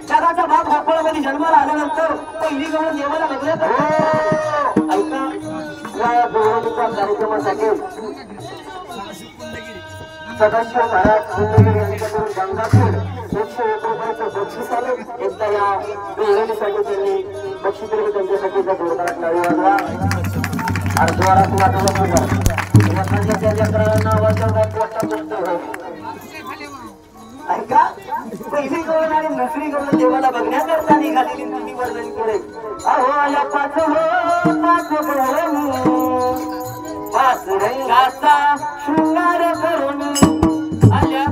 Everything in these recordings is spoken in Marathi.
जगाचा भाग होकळामध्ये जन्माला आल्यानंतर पहिली गवळण देवाला बघण्यात ऐका या गवळणीच्या कार्यक्रमासाठी सदाशिव महाराज यांच्याकडून गंगापूर 101 रुपयाचं बक्षीस आले. एकदा या गवळणीसाठी त्यांनी बक्षीस दिले. त्यांच्यासाठी जोरदार टाळी वाजवा. अर्धवारात वाटलं ऐका पहिली गवळण आणि दुसरी गवळण देवाला बघण्याकरता निघालेली दोन्ही वर्णनकडे अहो आल्या पाच गवळण पाच रंगाचा शृंगार करून आल्या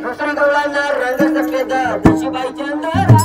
दुसरी गवळांना रंग सफेद तुळशीबाई चंद्र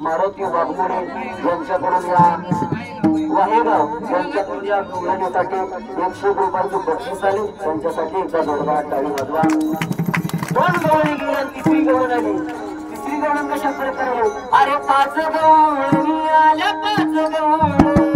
मारुती वाघमोडे यांच्याकडून या वाहेगाव यांच्याकडून या गवळणीसाठी 100 रुपयाचे बक्षीस आले. त्यांच्यासाठी एकदा जोरदार टाळी वाजवा. दोन गवळणी गेल्या, तिसरी गवळण आली. तिसरी गवळण कशा प्रकारे अरे पाच गवळणी आल्या, पाच गवळणी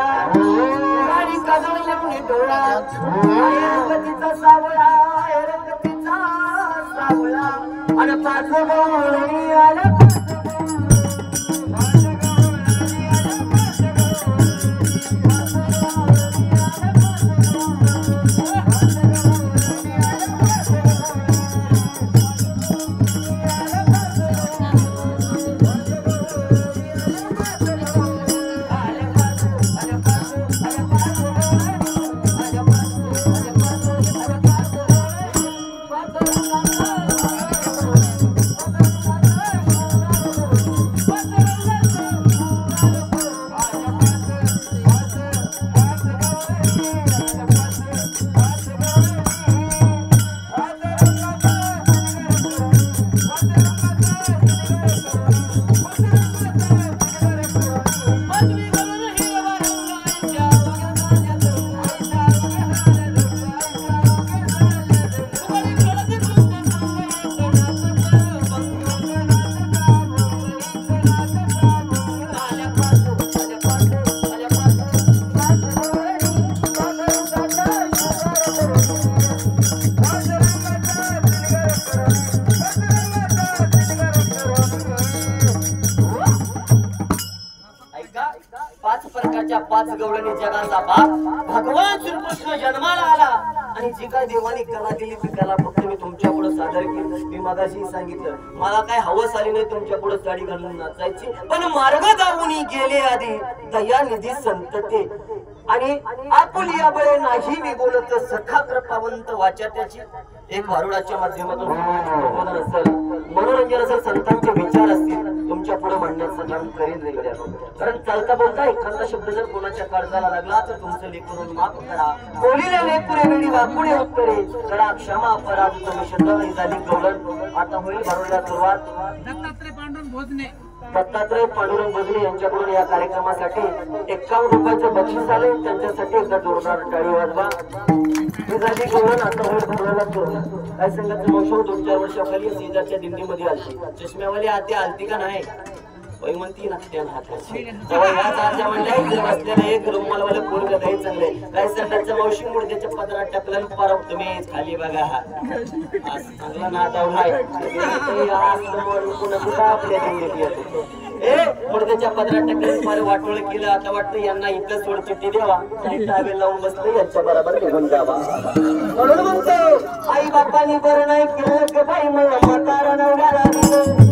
डोळा गाडी कजळ येऊन डोळा रंगतीचा सावळा रंगतीचा सावळा आणि पाच गवळणी आल्या पाच गवळणी जगाचा बाप भगवान श्रीकृष्ण जन्माला आला आणि जी काय देवाने कला दिली ती कला फक्त मी तुमच्या पुढे सादर केली. मी मगाशी सांगितलं मला काय हवस आली नाही तुमच्या पुढे साडी घालून नाचायची, पण मार्ग दावून गेले आधी दयानिधी संतते आणि आपुलिया बळे नाही मी बोलत सखा कृपावंत वाचा त्याची. एक वारुळाच्या माध्यमातून प्रबोधन असेल, मनोरंजन असेल, संतांचे विचार असतील तुमच्या पुढे मांडण्याचं काम करीन वेगळ्या. कारण चालता बोलता एखादा शब्द जर कोणाच्या काळजाला लागला तर तुमचं लेखून माफ करा. बोलीला लेकुरे वेळी वाकुडे उत्तरे करा क्षमा अपराध तुम्ही शब्दावली झाली गवळण. आता होईल वारुळाला सुरुवात. दत्तात्रय पांडुरंग भोजने यांच्याकडून या कार्यक्रमासाठी 51 रुपयाचं बक्षीस आले. त्यांच्यासाठी एकदा जोरदार टाळी वाजवा. झाली गवळण. आता होईल वारुळाला सुरुवात. काय संघाचं मोशो 2-4 वर्षाखाली शेजारच्या दिंडीमध्ये आलती. चष्म्यावाली आती आलती का नाही वय म्हणती ना त्या हाताची तेव्हा ह्याच आरच्या म्हणल्या इकडे बसलेलं एक रुमालवाले पोरग नाही चांगले. काय संघाचं मावशी मुडद्याच्या पदरात टाकलं पार तुम्हीच खाली बघा आज चांगला नादावलाय आपल्या दिंडीत येतो. मुडद्याच्या पदरात टाकलं फार वाटोळ केलं. आता वाटतं यांना इथं सोड चिठ्ठी द्यावा टावेल लावून बसलं यांच्या बरोबर निघून जावा. म्हणून म्हणतो आई बापानी बरं नाही केलं बाई मला म्हातारा नवऱ्याला